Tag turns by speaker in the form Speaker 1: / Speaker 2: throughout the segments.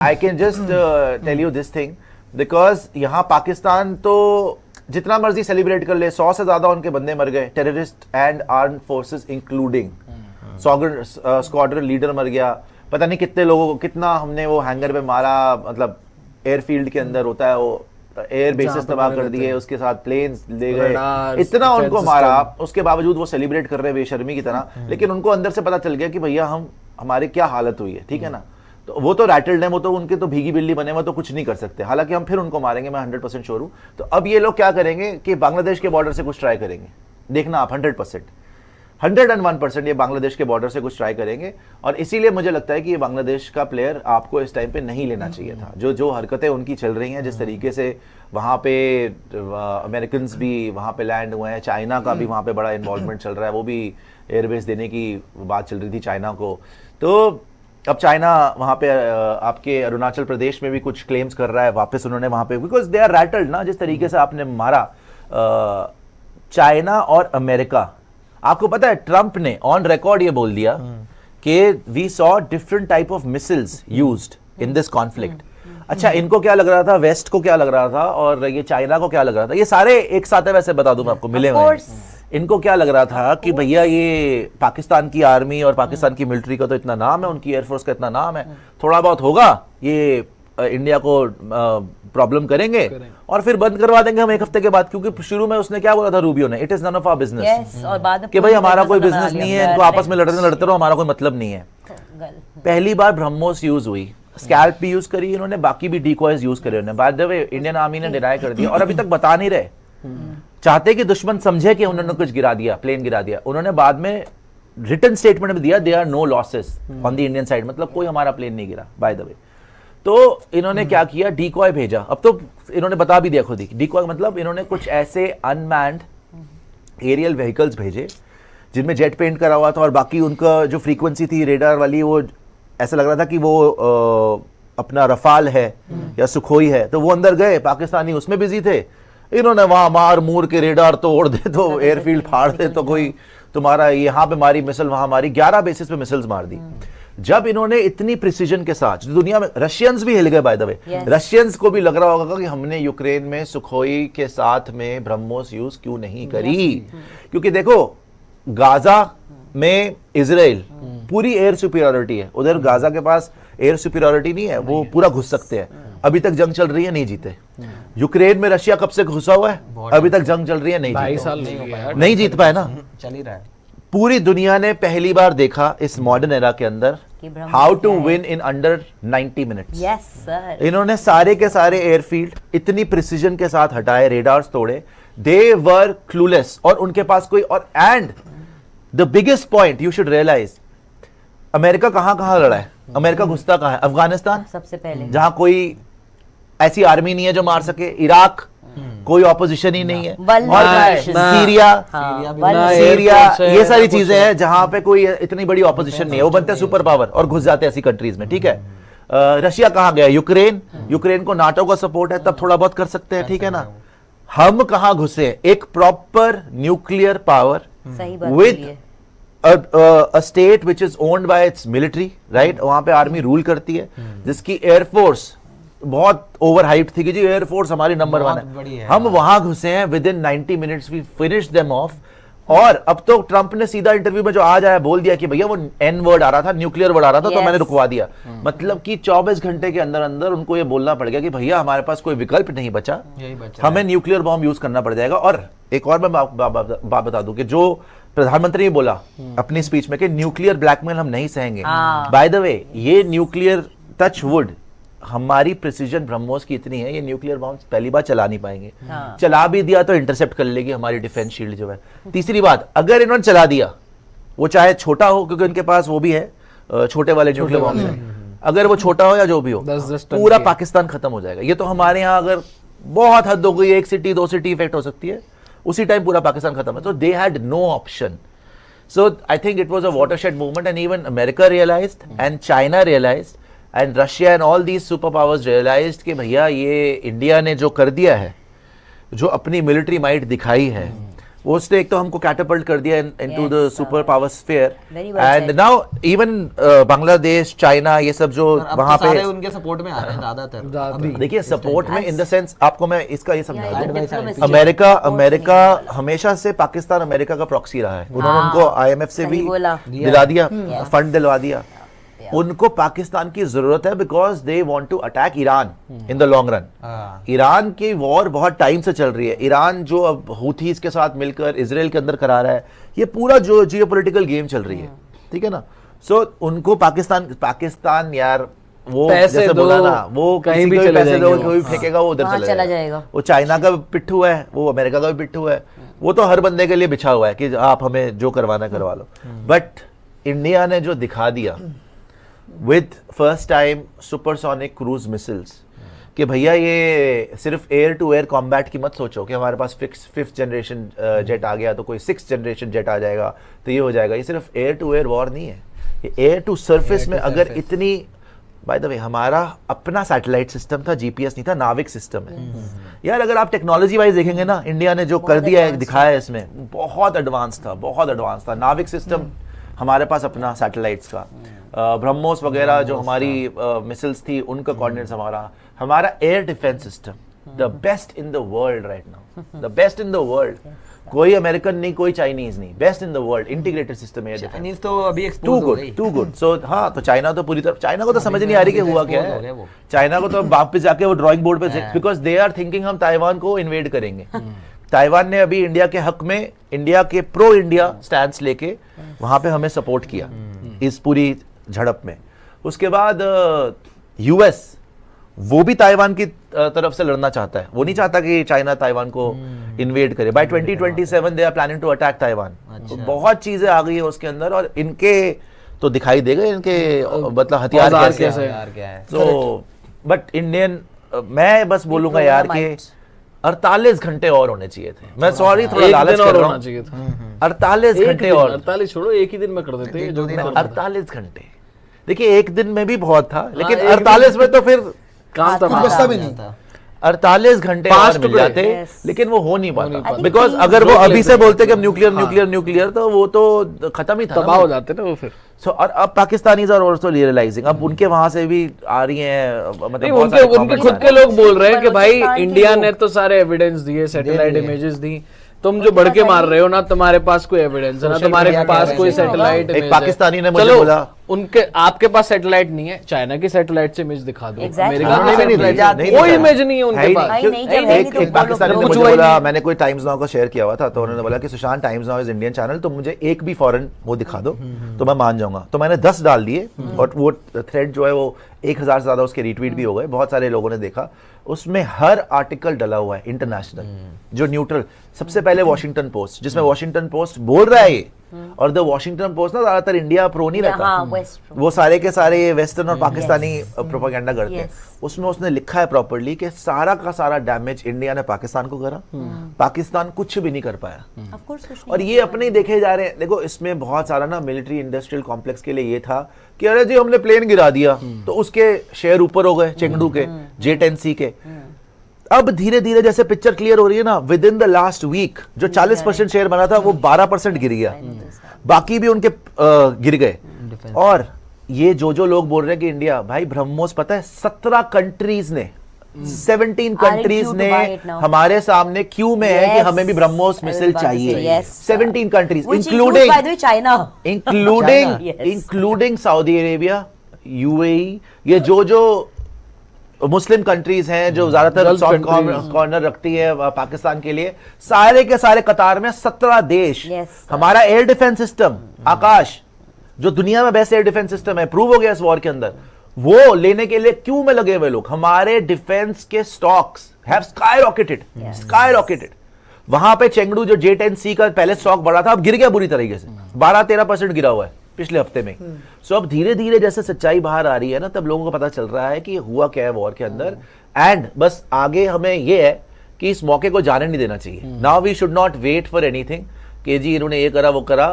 Speaker 1: I can just tell you this thing because यहाँ पाकिस्तान तो जितना मर्जी सेलिब्रेट कर ले, 100 से ज्यादा उनके बंदे मर गए, terrorist and armed forces including squadron leader मर गया, पता नहीं कितने लोगों को, कितना हमने वो हैंगर पे मारा, मतलब एयरफील्ड के अंदर होता है वो, एयर बेसिस तबाह कर दिए, उसके साथ प्लेन्स ले गए, इतना उनको मारा, उसके बावजूद वो सेलिब्रेट कर रहे बेशर्मी की तरह। लेकिन उनको अंदर से पता चल गया कि भैया हमारे क्या हालत हुई है, ठीक है ना। तो वो तो रैटल्ड है, वो तो उनके तो भीगी बिल्ली बने, वो तो कुछ नहीं कर सकते। हालांकि हम फिर उनको मारेंगे, मैं 100% श्योर हूँ। तो अब ये लोग क्या करेंगे कि बांग्लादेश के बॉर्डर से कुछ ट्राई करेंगे, देखना आप 101% ये बांग्लादेश के बॉर्डर से कुछ ट्राई करेंगे। और इसीलिए मुझे लगता है कि ये बांग्लादेश का प्लेयर आपको इस टाइम पे नहीं लेना चाहिए था। जो हरकतें उनकी चल रही हैं, जिस तरीके से वहाँ पे अमेरिकन भी वहाँ पे लैंड हुए हैं, चाइना का भी वहाँ पे बड़ा इन्वॉल्वमेंट चल रहा है, वो भी एयरबेस देने की बात चल रही थी चाइना को। तो अब चाइना वहाँ पे आपके अरुणाचल प्रदेश में भी कुछ क्लेम्स कर रहा है वापस उन्होंने वहाँ पे, बिकॉज दे आर रैटल्ड ना, जिस तरीके से आपने मारा चाइना और अमेरिका। आपको पता है ट्रंप ने ऑन रिकॉर्ड ये बोल दिया कि we saw different type of missiles used in this conflict. अच्छा, इनको क्या लग रहा था, वेस्ट को क्या लग रहा था और ये चाइना को क्या लग रहा था, ये सारे एक साथ है, वैसे बता दूं मैं आपको, मिले हुए। इनको क्या लग रहा था कि भैया ये पाकिस्तान की आर्मी और पाकिस्तान की मिलिट्री का तो इतना नाम है, उनकी एयरफोर्स का इतना नाम है, थोड़ा बहुत होगा ये इंडिया को प्रॉब्लम करेंगे और फिर बंद करवा देंगे हम एक हफ्ते के बाद। क्योंकि शुरू में उसने क्या बोला था रूबियो ने, it is none of our business, कि भाई हमारा कोई बिजनेस नहीं है, इनको आपस में लड़ते रहो, हमारा कोई मतलब नहीं है। पहली बार ब्रह्मोस यूज हुई, स्कैल्प भी यूज करी इन्होंने, बाकी भी डिकॉयज यूज करे उन्होंने। By the way Indian army ने डिनाई कर दिया और अभी तक बता नहीं रहे, चाहते कि दुश्मन समझे कि उन्होंने कुछ गिरा दिया, प्लेन गिरा दिया। उन्होंने बाद में रिटन स्टेटमेंट में दिया they are no losses on the Indian side, मतलब कोई हमारा प्लेन नहीं गिरा बाय द वे। तो इन्होंने क्या किया, डिकॉय भेजा। अब तो इन्होंने बता भी दिया खुद ही, डिकॉय मतलब इन्होंने कुछ ऐसे अनमैन्ड एरियल व्हीकल्स भेजे जिनमें जेट पेंट करा हुआ था और बाकी उनका जो फ्रीक्वेंसी थी रेडार वाली, वो ऐसा लग रहा था कि वो अपना रफाल है या सुखोई है। तो वो अंदर गए, पाकिस्तानी उसमें बिजी थे, इन्होंने वहां मार मूर के रेडार तोड़ दे, तो एयरफील्ड फाड़ दे, तो कोई तुम्हारा यहाँ पे मारी मिसल, वहां मारी, 11 बेसिस पे मिसल्स मार दी। जब इन्होंने इतनी प्रिसीजन के साथ, जो दुनिया में रशियंस भी हिल गए बाय द वे, रशियंस को भी लग रहा होगा कि हमने यूक्रेन में सुखोई के साथ में ब्रह्मोस यूज क्यों नहीं करी। क्योंकि देखो गाजा में इजराइल पूरी एयर सुपीरियरिटी है, उधर गाजा के पास एयर सुपीरियरिटी नहीं है, वो पूरा घुस सकते हैं। अभी तक जंग चल रही है, नहीं जीते। यूक्रेन में रशिया कब से घुसा हुआ है, अभी तक जंग चल रही है, नहीं जीत पाए ना,
Speaker 2: चल ही रहा है।
Speaker 1: पूरी दुनिया ने पहली बार देखा इस मॉडर्न एरा के अंदर how to win in under 90 minutes.
Speaker 3: Yes sir,
Speaker 1: इन्होंने सारे के सारे एयरफील्ड इतनी प्रिसीजन के साथ हटाए, रेडार्स तोड़े, दे वर क्लूलेस, और उनके पास कोई और। And the biggest point you should realise, America कहां लड़ा है, अमेरिका घुसता कहां है, अफगानिस्तान
Speaker 3: सबसे पहले,
Speaker 1: जहां कोई ऐसी आर्मी नहीं है जो मार सके, इराक कोई ऑपोजिशन ही नहीं है, और सीरिया, ये सारी चीजें हैं जहां पे कोई इतनी बड़ी ऑपोजिशन नहीं है, वो बनते हैं सुपर पावर और घुस जाते हैं ऐसी कंट्रीज में, ठीक है। रशिया कहां गया, यूक्रेन को नाटो का सपोर्ट है, तब थोड़ा बहुत कर सकते हैं, ठीक है ना। हम कहां घुसे, एक proper nuclear power with a state which is owned by its military, right? वहां पे आर्मी रूल करती है, जिसकी एयरफोर्स बहुत ओवर हाइप्ड थी कि जी एयरफोर्स हमारी नंबर 1 है। हम वहां घुसे हैं, within 90 minutes we finish them off. और अब तो ट्रंप ने सीधा इंटरव्यू में जो आज आया बोल दिया कि भैया वो एन वर्ड आ रहा था, न्यूक्लियर वर्ड आ रहा था, तो मैंने रुकवा दिया। मतलब कि 24 घंटे के अंदर अंदर उनको ये बोलना पड़ गया कि भैया हमारे पास कोई विकल्प नहीं बचा, हमें न्यूक्लियर बॉम्ब यूज करना पड़ जाएगा। और एक और मैं बात बता दूं कि जो प्रधानमंत्री ने बोला अपनी स्पीच में कि न्यूक्लियर ब्लैकमेल हम नहीं सहेंगे। बाय द वे, ये न्यूक्लियर टच वुड, हमारी प्रिसीजन ब्रह्मोस की इतनी है, ये न्यूक्लियर बॉम्ब पहली बार चला नहीं पाएंगे। चला भी दिया तो इंटरसेप्ट कर लेगी हमारी डिफेंस शील्ड जो है। तीसरी बात, अगर इन्होंने चला दिया, वो चाहे छोटा हो, क्योंकि उनके पास वो भी है छोटे वाले न्यूक्लियर बॉम्ब है, अगर वो छोटा हो या जो भी हो, पूरा पाकिस्तान खत्म हो जाएगा। ये तो हमारे यहाँ अगर बहुत हद हो गई, 1 सिटी 2 सिटी इफेक्ट हो सकती है, उसी टाइम पूरा पाकिस्तान खत्म है। तो they had no option. So I think it was a watershed movement, and even America realised and China realised and Russia and all these super powers realised कि भैया ये इंडिया ने जो कर दिया है, जो अपनी मिलिट्री माइट दिखाई है, वो उसने एक तो हमको कैटapult कर दिया into the super power sphere,
Speaker 2: Very well
Speaker 1: and
Speaker 2: said.
Speaker 1: Now even Bangladesh, China, ये सब जो
Speaker 3: और अब
Speaker 1: वहां
Speaker 3: तो सारे
Speaker 1: पे
Speaker 3: उनके सपोर्ट में आ रहे हैं ज्यादातर
Speaker 4: अभी
Speaker 1: देखिए सपोर्ट में इन द सेंस, आपको मैं इसका ये समझा
Speaker 2: Yeah,
Speaker 1: दूं,
Speaker 2: diplomacy.
Speaker 1: अमेरिका हमेशा से पाकिस्तान अमेरिका का प्रॉक्सी रहा है। उन्होंने उनको IMF से
Speaker 2: सही
Speaker 1: भी
Speaker 2: बोला।
Speaker 1: दिला दिया,
Speaker 2: Yes.
Speaker 1: फंड दिलवा दिया। उनको पाकिस्तान की जरूरत है because they want to attack Iran in the long run. Iran की वॉर बहुत टाइम से चल रही है। ईरान जो अब हूथीज के साथ मिलकर इजराइल के अंदर करा रहा है, ये पूरा जो जियोपॉलिटिकल गेम चल रही है, ठीक है ना। सो उनको पाकिस्तान यार वो
Speaker 4: पैसे
Speaker 1: जैसे
Speaker 4: दो,
Speaker 1: बोला ना, वो
Speaker 4: कहीं
Speaker 1: किसी
Speaker 4: भी
Speaker 1: को
Speaker 4: चले
Speaker 1: पैसे दो,
Speaker 4: जाएंगे
Speaker 1: कोई फेंकेगा वो उधर
Speaker 2: वहाँ
Speaker 1: चला
Speaker 2: चला
Speaker 1: जाएगा।
Speaker 2: जाएगा।
Speaker 1: वो चाइना का पिट्ठू है, वो अमेरिका का भी पिट्ठू है, वो तो हर बंदे के लिए बिछा हुआ है कि आप हमें जो करवाना है करवा लो। बट इंडिया ने जो दिखा दिया with first time supersonic cruise missiles, कि भैया ये सिर्फ एयर टू एयर कॉम्बैट की मत सोचो कि हमारे पास फिफ्थ जनरेशन जेट आ गया तो कोई 6th जनरेशन जेट आ जाएगा तो ये हो जाएगा। ये सिर्फ एयर टू एयर वॉर नहीं है, ये एयर टू सरफेस में अगर इतनी, बाय द वे हमारा अपना सैटेलाइट सिस्टम था, जीपीएस नहीं था, नाविक सिस्टम है यार। अगर आप टेक्नोलॉजी वाइज देखेंगे ना, इंडिया ने जो कर दिया है, दिखाया है इसमें, बहुत एडवांस था, बहुत एडवांस था। नाविक सिस्टम हमारे पास अपना सैटेलाइट्स का, ब्रह्मोस वगैरह जो हमारी मिसाइल्स थी उनका कोऑर्डिनेट्स हमारा air defence system the best in the world right now, the best in the world. कोई अमेरिकन नहीं, कोई चाइनीज नहीं, best in the world integrated system air defence.
Speaker 3: Chinese तो अभी
Speaker 1: टू
Speaker 3: एक्सपोज हो
Speaker 1: गुड,
Speaker 3: गई।
Speaker 1: Too good. सो हाँ, तो चाइना तो पूरी तरह, चाइना को तो समझ नहीं आ रही कि हुआ क्या
Speaker 3: expose हो गया
Speaker 1: है।
Speaker 3: वो।
Speaker 1: चाइना को तो वापस जाके वो ड्राइंग बोर्ड पे, बिकॉज दे आर थिंकिंग हम ताइवान को इन्वेड करेंगे। ताइवान ने अभी इंडिया के हक में, इंडिया के प्रो इंडिया स्टैंड लेके वहां पे हमें सपोर्ट किया इस पूरी झड़प में। उसके बाद यूएस वो भी ताइवान की तरफ से लड़ना चाहता है, वो नहीं चाहता कि चाइना ताइवान को इन्वेड करे। By 2027 they are planning to attack Taiwan. तो बहुत चीजें आ गई है उसके अंदर, और इनके तो दिखाई देगा इनके मतलब हथियार
Speaker 4: औजार
Speaker 1: कैसे
Speaker 4: कैसे
Speaker 1: हैं।
Speaker 3: यार क्या है।
Speaker 1: तो बट इंडियन, मैं बस बोलूंगा यार कि 48 घंटे और होने चाहिए थे। मैं सॉरी थोड़ा
Speaker 4: एक
Speaker 1: लालच
Speaker 4: दिन
Speaker 1: कर
Speaker 4: और
Speaker 1: रहा
Speaker 4: होना
Speaker 1: हूं।
Speaker 4: चाहिए था।
Speaker 1: 48
Speaker 4: एक
Speaker 1: घंटे
Speaker 4: दिन,
Speaker 1: और,
Speaker 4: 48 छोड़ो, एक ही दिन में कर देते
Speaker 3: दो दिन और।
Speaker 1: 48 घंटे। देखिए एक दिन में भी बहुत था, लेकिन
Speaker 4: एक
Speaker 1: 48 में तो फिर
Speaker 4: काम
Speaker 2: कुछ
Speaker 4: तमाम।
Speaker 2: बचता
Speaker 3: भी नहीं था।
Speaker 1: 48 घंटे
Speaker 4: पांच
Speaker 1: और मिल
Speaker 4: टुकड़े।
Speaker 1: जाते,
Speaker 2: Yes.
Speaker 1: लेकिन वो हो नहीं पाता।
Speaker 2: think
Speaker 1: बिकॉज
Speaker 2: तीन-
Speaker 1: अगर वो
Speaker 4: रोक
Speaker 1: अभी
Speaker 4: लेते
Speaker 1: से
Speaker 4: हैं।
Speaker 1: बोलते कि हम न्यूक्लियर तो वो तो खत्म ही था ना
Speaker 4: तबाह
Speaker 1: वो।
Speaker 4: हो जाते ना वो फिर।
Speaker 1: So, और अब पाकिस्तानीज आर आल्सो रियलाइजिंग, अब उनके वहां से भी आ रही हैं, मतलब
Speaker 4: नहीं,
Speaker 1: बहुत
Speaker 4: उनके
Speaker 1: सारे
Speaker 4: उनके
Speaker 1: comments
Speaker 4: खुद
Speaker 1: आ
Speaker 4: के
Speaker 1: रहे हैं।
Speaker 4: लोग बोल रहे हैं कि भाई
Speaker 2: बलूचिस्तान के
Speaker 4: इंडिया
Speaker 2: लोग।
Speaker 4: ने तो सारे एविडेंस दिए, सैटेलाइट
Speaker 3: दिए।
Speaker 4: इमेजेस दी, तुम जो बढ़ के मार रहे हो ना, तुम्हारे पास कोई एविडेंस है ना,
Speaker 3: Social
Speaker 4: तुम्हारे
Speaker 3: media
Speaker 4: पास
Speaker 3: का
Speaker 4: कोई
Speaker 3: evidence
Speaker 4: सैटेलाइट
Speaker 1: एक पाकिस्तानी ने मुझे बोला,
Speaker 4: उनके आपके पास सैटेलाइट नहीं है, चाइना की सैटेलाइट से इमेज दिखा दो,
Speaker 2: Exactly.
Speaker 4: अमेरिका
Speaker 2: हाँ,
Speaker 4: की
Speaker 2: नहीं,
Speaker 4: satellite
Speaker 2: नहीं,
Speaker 4: से-
Speaker 2: नहीं,
Speaker 4: कोई
Speaker 1: नहीं,
Speaker 4: इमेज नहीं है
Speaker 1: है
Speaker 4: उनके
Speaker 1: ही
Speaker 4: पास।
Speaker 2: नहीं, नहीं, जब है नहीं
Speaker 1: एक
Speaker 2: तो
Speaker 1: पाकिस्तानी ने
Speaker 2: बोलो।
Speaker 1: मुझे बोला, मैंने कोई टाइम्स नाउ का शेयर किया हुआ था, तो उन्होंने बोला कि Sushant times now is Indian channel, तो मुझे एक भी फॉरेन वो दिखा दो तो मैं मान जाऊंगा। तो मैंने 10 डाल दिए, और वो थ्रेड जो है वो 1000 से ज्यादा उसके रीट्वीट भी हो गए, बहुत सारे लोगों ने देखा। उसमें हर आर्टिकल डला हुआ है इंटरनेशनल, जो न्यूट्रल। सबसे पहले वॉशिंगटन पोस्ट, जिसमें वॉशिंगटन पोस्ट बोल रहा है ये, और द वॉशिंगटन पोस्ट ना ज्यादातर इंडिया प्रो नहीं रहता,
Speaker 2: हाँ, West pro।
Speaker 1: वो सारे के सारे ये वेस्टर्न और पाकिस्तानी प्रोपेगेंडा करते हैं।
Speaker 2: Yes।
Speaker 1: उसमें उसने लिखा है प्रॉपर्ली कि सारा का सारा डैमेज इंडिया ने पाकिस्तान को करा, पाकिस्तान कुछ भी नहीं कर पाया।
Speaker 2: Of course, कुछ नहीं
Speaker 1: और ये अपने ही देखे जा रहे हैं। देखो इसमें बहुत सारा ना मिलिट्री इंडस्ट्रियल कॉम्प्लेक्स के लिए ये था कि अरे जी हमने प्लेन गिरा दिया तो उसके शेयर ऊपर हो गए, चेंगडू के, J10C के। अब धीरे धीरे जैसे पिक्चर क्लियर हो रही है ना, within the last week जो 40% शेयर बना था वो 12% गिर गया, बाकी भी उनके गिर गए। और ये जो लोग बोल रहे हैं कि इंडिया, भाई ब्रह्मोस पता है 17 कंट्रीज ने 17 कंट्रीज
Speaker 2: queue to
Speaker 1: ने
Speaker 2: buy it now.
Speaker 1: हमारे सामने क्यू में है कि
Speaker 2: Yes.
Speaker 1: हमें भी ब्रह्मोस मिसाइल चाहिए।
Speaker 2: Yes.
Speaker 1: 17 countries
Speaker 2: Which includes,
Speaker 1: including
Speaker 2: by the way, China.
Speaker 1: Including
Speaker 2: China. Yes.
Speaker 1: Including Saudi Arabia, UAE, ये जो मुस्लिम कंट्रीज हैं जो ज्यादातर
Speaker 4: Gulf
Speaker 1: सॉफ्ट
Speaker 4: countries।
Speaker 1: कॉर्नर रखती है पाकिस्तान के लिए, सारे के सारे कतार में 17 देश।
Speaker 2: Yes, sir।
Speaker 1: हमारा एयर डिफेंस सिस्टम आकाश, जो दुनिया में बेस्ट एयर डिफेंस सिस्टम है, प्रूव हो गया इस वॉर के अंदर, वो लेने के लिए क्यों में लगे हुए लोग। हमारे डिफेंस के स्टॉक्स हैव स्काईरॉकेटेड। वहां पे चेंगडू जो J10C का पहले स्टॉक बढ़ा था, अब गिर गया बुरी तरीके से, 12-13% गिरा हुआ है पिछले हफ्ते में। सो अब धीरे धीरे जैसे सच्चाई बाहर आ रही है ना, तब लोगों को पता चल रहा है कि हुआ क्या है वॉर के अंदर। एंड बस आगे हमें ये है कि इस मौके को जाने नहीं देना चाहिए। Now we should not wait for anything कि जी इन्होंने ये करा वो करा,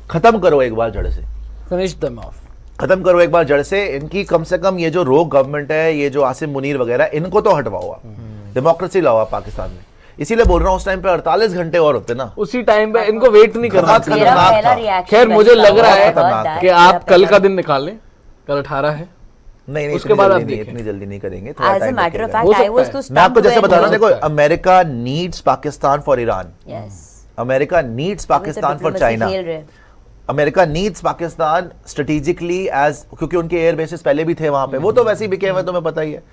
Speaker 1: खत्म करो एक बार जड़ से,
Speaker 4: फिनिश देम ऑफ।
Speaker 1: खत्म करो एक बार जड़ से। इनकी कम से कम ये जो रोग गवर्नमेंट है, ये जो आसिम मुनीर वगैरह, इनको तो हटवाओ आप, डेमोक्रेसी लाओ आप पाकिस्तान में। इसीलिए बोल रहा हूँ उस टाइम पे 48 घंटे और होते ना।
Speaker 4: उसी टाइम पे इनको वेट नहीं करना
Speaker 1: बहुत
Speaker 4: चाहिए।
Speaker 2: मेरा
Speaker 1: खतरनाक
Speaker 2: पहला
Speaker 1: था।
Speaker 2: रिएक्शन
Speaker 4: खैर मुझे लग रहा है
Speaker 1: खतरनाक
Speaker 4: कि आप कल का दिन निकाल लें, कल 18 है।
Speaker 1: नहीं,
Speaker 4: उसके बाद आप
Speaker 1: नहीं,
Speaker 4: देखें।
Speaker 1: इतनी जल्दी नहीं करेंगे, थोड़ा
Speaker 2: as a
Speaker 1: time
Speaker 2: matter of
Speaker 1: लगेगा।
Speaker 4: हो
Speaker 2: फैक्ट आई
Speaker 4: सकता
Speaker 2: वाज
Speaker 4: है।
Speaker 2: टू
Speaker 1: मैं आपको जैसे बता रहा हूँ,
Speaker 4: हो
Speaker 1: देखो
Speaker 4: सकता है।
Speaker 1: America needs Pakistan for Iran,
Speaker 2: yes
Speaker 1: America needs Pakistan for China,
Speaker 2: खेल रहे
Speaker 1: America needs Pakistan strategically as, क्योंकि उनके एयर बेसिस पहले भी थे वहां पे, वो तो वैसे ही बिके हुए हैं, तुम्हें पता ही है।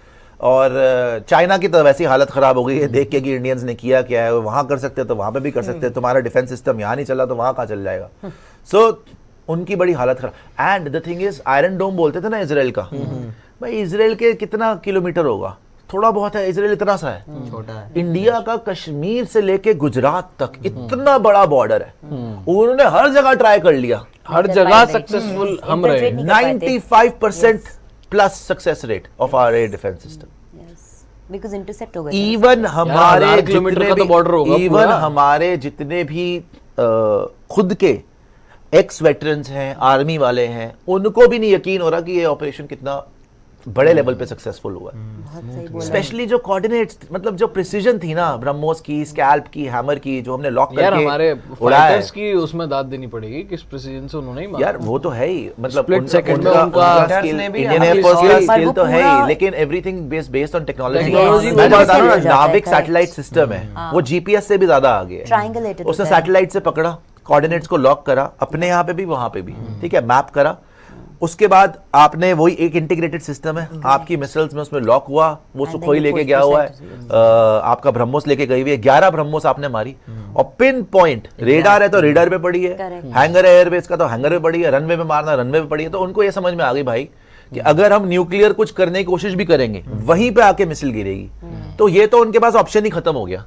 Speaker 1: और चाइना की तो वैसी हालत खराब हो गई है देख के कि इंडियंस ने किया क्या है, वहां कर सकते हैं तो वहां पे भी कर सकते हैं, तुम्हारा डिफेंस सिस्टम यहाँ नहीं चला तो वहां कहाँ चल जाएगा। सो उनकी बड़ी हालत खराब। And the thing is iron dome बोलते थे ना इसराइल का, भाई इसराइल के कितना किलोमीटर होगा, थोड़ा बहुत है, इसराइल इतना सा है,
Speaker 3: छोटा है।
Speaker 1: इंडिया का कश्मीर से लेके गुजरात तक इतना बड़ा बॉर्डर है, उन्होंने हर जगह ट्राई कर लिया,
Speaker 4: हर जगह सक्सेसफुल हम रहे।
Speaker 1: 95% plus success rate of our air defence system.
Speaker 2: Because intercept हो गए थे।
Speaker 1: इवन हमारे
Speaker 4: 1000 किलोमीटर
Speaker 1: जितने
Speaker 4: का तो
Speaker 1: भी
Speaker 4: border होगा
Speaker 1: इवन
Speaker 4: पूरा।
Speaker 1: हमारे जितने भी खुद के एक्स वेटरन्स हैं, आर्मी वाले हैं, उनको भी नहीं यकीन हो रहा कि ये ऑपरेशन कितना बड़े लेवल पे सक्सेसफुल हुआ है।
Speaker 2: बहुत सही बोला।
Speaker 1: स्पेशली जो कोऑर्डिनेट्स, मतलब जो प्रिसीजन थी ना, ब्रह्मोस की, स्कैल्प की, हैमर की, जो हमने लॉक
Speaker 4: यार
Speaker 1: करके
Speaker 4: हमारे
Speaker 1: उड़ाया है।
Speaker 4: फाइटर्स की उसमें दाद देनी पड़ेगी, किस प्रिसीजन से उन्होंने ही मारा।
Speaker 1: यार वो तो है ही, मतलब
Speaker 4: Split second में
Speaker 1: उनका
Speaker 4: उनका
Speaker 1: स्किल,
Speaker 3: ने भी
Speaker 1: इंडियन
Speaker 3: अपनी
Speaker 1: एयरफोर्स का
Speaker 3: solid-
Speaker 2: पर
Speaker 1: स्किल
Speaker 2: वो
Speaker 1: तो है ही,
Speaker 2: पूरा-
Speaker 1: लेकिन everything based on technology.
Speaker 4: Technology
Speaker 1: मैं
Speaker 4: वो
Speaker 1: बता रहा हूँ
Speaker 2: हो जाता
Speaker 1: ना,
Speaker 2: है,
Speaker 1: नाविक
Speaker 2: correct।
Speaker 1: सैटेलाइट सिस्टम है, वो जीपीएस से भी ज्यादा आगे है।
Speaker 2: Triangulated
Speaker 1: उसने
Speaker 2: होता है।
Speaker 1: सैटेलाइट से पकड़ा, कोऑर्डिनेट्स को लॉक करा, अपने यहाँ पे भी वहां पे भी, ठीक है, मैप करा, उसके बाद आपने वही एक इंटीग्रेटेड सिस्टम है, आपकी मिसाइल्स में उसमें लॉक हुआ, वो
Speaker 2: And
Speaker 1: सुखोई
Speaker 2: then
Speaker 1: लेके
Speaker 2: you
Speaker 1: गया
Speaker 2: push
Speaker 1: हुआ है,
Speaker 2: precisely.
Speaker 1: आपका ब्रह्मोस लेके गई हुई है, 11 ब्रह्मोस आपने मारी, और पिन पॉइंट रेडार है तो रेडार पे पड़ी है,
Speaker 2: Correct.
Speaker 1: हैंगर है एयरबेस का तो हैंगर पे पड़ी है, रनवे पे मारना रनवे पे पड़ी है। तो उनको ये समझ में आ गई भाई कि अगर हम न्यूक्लियर कुछ करने की कोशिश भी करेंगे, वहीं पे आके मिसाइल गिरेगी, तो ये तो उनके पास ऑप्शन ही खत्म हो गया।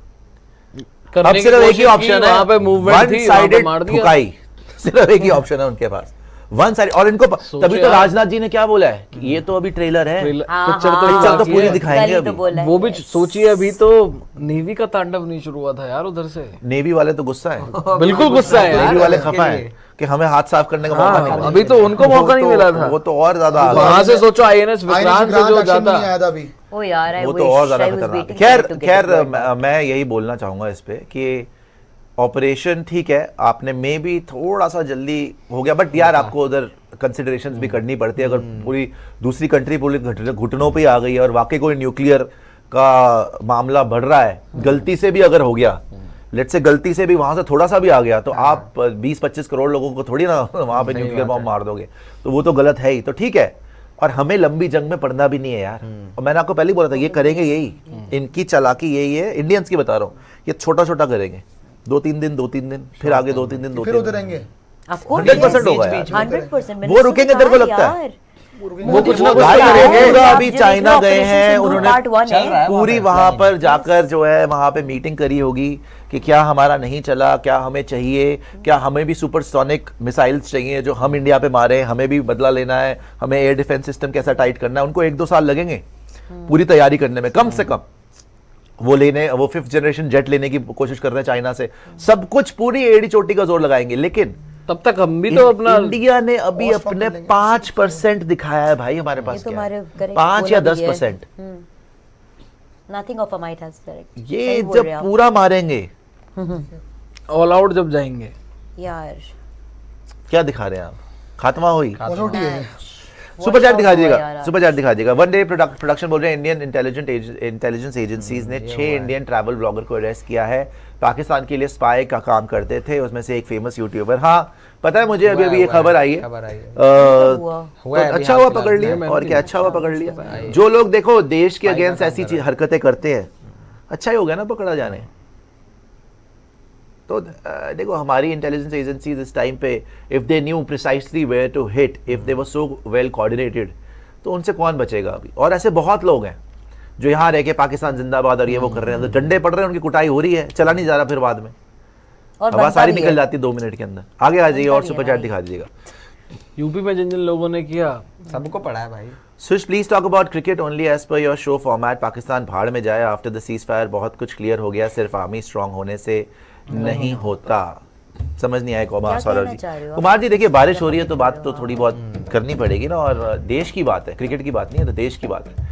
Speaker 4: करने
Speaker 1: अब
Speaker 4: की
Speaker 1: सिर्फ एक ही
Speaker 4: कोशिश की,
Speaker 1: ऑप्शन है,
Speaker 4: वहाँ पे मूवमेंट
Speaker 1: वन
Speaker 4: थी, वहाँ पे
Speaker 1: साइडेड
Speaker 4: मार दिया।
Speaker 1: ठुकाई, सिर्फ एक ही ऑप्शन है उनके पास, वन साइड। और इनको तभी तो
Speaker 4: यार।
Speaker 1: राजनाथ जी ने क्या बोला है कि ये तो अभी ट्रेलर है,
Speaker 4: पिक्चर तो
Speaker 1: पिक्चर तो
Speaker 4: बाकी
Speaker 1: पूरी
Speaker 4: है।
Speaker 1: दिखाएंगे
Speaker 2: कल ही तो
Speaker 1: अभी।
Speaker 2: बोला है,
Speaker 4: वो भी
Speaker 2: yes.
Speaker 4: सोचिए, अभी तो नेवी का तांडव नहीं शुरू हुआ था यार उधर से।
Speaker 1: नेवी वाले तो गुस्सा है,
Speaker 4: बिल्कुल गुस्सा है यार।
Speaker 1: नेवी वाले
Speaker 3: इसके
Speaker 1: खफा
Speaker 3: लिए।
Speaker 1: है कि हमें हाथ साफ करने का मौका
Speaker 4: हाँ,
Speaker 1: नहीं मिला।
Speaker 4: अभी तो उनको मौका नहीं मिला था।
Speaker 1: वो तो और ज्यादा आ गया।
Speaker 4: वहां से सोचो आईएनएस विक्रांत से जो जाता।
Speaker 3: आया था अभी।
Speaker 2: ओ यार आई
Speaker 1: वो
Speaker 2: विश
Speaker 1: तो और ज्यादा
Speaker 2: आई वाज
Speaker 1: खतरनाक है।
Speaker 2: वेटिंग
Speaker 1: खैर खैर मैं यही बोलना चाहूंगा इस पे कि ऑपरेशन ठीक है, आपने मे भी थोड़ा सा जल्दी हो गया, बट यार आपको उधर कंसिडरेशंस भी करनी पड़ती है। अगर पूरी दूसरी कंट्री पूरी घुटनों पे आ गई है और वाकई कोई न्यूक्लियर का मामला बढ़ रहा है, गलती से भी अगर हो गया, लेट्स से गलती से भी वहां से थोड़ा सा भी आ गया, तो आप 20-25 करोड़ लोगों को थोड़ी ना वहां पे न्यूक्लियर बॉम्ब मार दोगे, तो वो तो गलत है ही। तो ठीक है, और हमें लंबी जंग में पड़ना भी नहीं है यार। और मैंने आपको पहले ही बोला था ये करेंगे, यही इनकी चालाकी यही है, इंडियंस की बता रहा हूँ, ये छोटा छोटा करेंगे, 2-3 दिन, फिर आगे 2-3 दिन,
Speaker 3: फिर उधर रहेंगे।
Speaker 2: ऑफ कोर्स
Speaker 1: 100% होगा यार।
Speaker 2: 100%
Speaker 1: वो रुकेंगे, तेरे को लगता है?
Speaker 4: वो कुछ ना कुछ
Speaker 1: भाई,
Speaker 4: तो करेंगे।
Speaker 1: पूरा अभी चाइना गए हैं, उन्होंने
Speaker 2: पार्ट 1
Speaker 3: चल रहा
Speaker 2: है
Speaker 3: है।
Speaker 1: पूरी वहां पर जाकर जो है वहां पे मीटिंग करी होगी कि क्या हमारा नहीं चला, क्या हमें चाहिए, क्या हमें भी सुपरसोनिक मिसाइल्स चाहिए जो हम इंडिया पे मारे, हमें भी बदला लेना है, हमें एयर डिफेंस सिस्टम कैसा टाइट करना है। उनको 1-2 साल लगेंगे पूरी तैयारी करने में, कम से कम। वो 5th जनरेशन जेट लेने की कोशिश कर रहे हैं चाइना से, सब कुछ पूरी एड़ी चोटी का जोर लगाएंगे। लेकिन
Speaker 4: तब तक हम भी तो अपना
Speaker 1: इंडिया ने अभी
Speaker 3: और
Speaker 1: अपने
Speaker 3: कर लेंगे।
Speaker 1: 5% दिखाया है भाई, हमारे पास
Speaker 2: तो
Speaker 1: क्या
Speaker 2: हमारे
Speaker 1: है?
Speaker 2: correct
Speaker 1: 5 या
Speaker 2: बोला भी है।
Speaker 1: 10%।
Speaker 2: Nothing of a might has correct
Speaker 1: ये जब पूरा मारेंगे,
Speaker 4: ऑल आउट जब जाएंगे।
Speaker 2: यार
Speaker 1: क्या दिखा रहे हैं आप? खात्मा हुई।
Speaker 3: कसौटी है।
Speaker 1: सुपर चैट दिखा
Speaker 2: हुआ
Speaker 1: दीजिएगा,
Speaker 2: यार आज।
Speaker 1: सुपर चैट दिखा दीजिएगा। वन डे प्रोडक्शन बोल रहे हैं इंडियन इंटेलिजेंस एजेंसीज ने 6 इंडियन ट्रैवल ब्लॉगर को अरेस्ट किया है, पाकिस्तान के लिए स्पाई का काम करते थे, उसमें से एक फेमस यूट्यूबर। हाँ पता है मुझे, अभी अभी ये खबर आई है,
Speaker 3: खबर आई है।
Speaker 2: हुआ
Speaker 1: तो
Speaker 3: हुआ है अभी
Speaker 1: अच्छा
Speaker 3: हाल
Speaker 1: हुआ
Speaker 3: फिलहाल
Speaker 1: पकड़
Speaker 3: में।
Speaker 1: लिया, और क्या अच्छा हुआ पकड़ लिया।
Speaker 3: है।
Speaker 1: जो लोग देखो देश के
Speaker 3: स्पाई का
Speaker 1: अगेंस्ट
Speaker 3: काम
Speaker 1: ऐसी
Speaker 3: कर
Speaker 1: चीज
Speaker 3: रहे हैं।
Speaker 1: हरकतें करते हैं, अच्छा ही हो गया ना पकड़ा जाने। तो देखो हमारी इंटेलिजेंस एजेंसीज इस टाइम पे, if they knew precisely where to hit, if they were so well coordinated, तो उनसे कौन बचेगा अभी। और ऐसे बहुत लोग हैं जो यहाँ रह के पाकिस्तान जिंदाबाद और ये वो कर रहे हैं, तो डंडे पड़ रहे हैं, उनकी कुटाई हो रही है, चला नहीं जा रहा फिर बाद में,
Speaker 2: और
Speaker 1: हवा
Speaker 2: बनता
Speaker 1: सारी
Speaker 2: भी
Speaker 1: निकल
Speaker 2: है।
Speaker 1: जाती है 2 मिनट के अंदर। आगे आ जाइए और
Speaker 2: भी है
Speaker 1: सुपर चैट
Speaker 2: भाई।
Speaker 1: दिखा दीजिएगा।
Speaker 4: यूपी में जिन जिन लोगों ने किया,
Speaker 3: सबको पड़ा है भाई।
Speaker 1: Swish, please talk about cricket only as per your show format. Pakistan भाड़ में जाए आफ्टर द सीज़फायर, बहुत कुछ क्लियर हो गया, सिर्फ आर्मी स्ट्रांग होने से नहीं होता। समझ नहीं आया कुमार
Speaker 2: क्या
Speaker 1: सौरभ
Speaker 2: कहना
Speaker 1: जी।
Speaker 2: चाह रहे हो आप?
Speaker 1: कुमार जी देखिए, बारिश हो रही है तो बात तो थोड़ी बहुत करनी पड़ेगी ना, और देश की बात है, क्रिकेट की बात नहीं है, तो देश की बात है।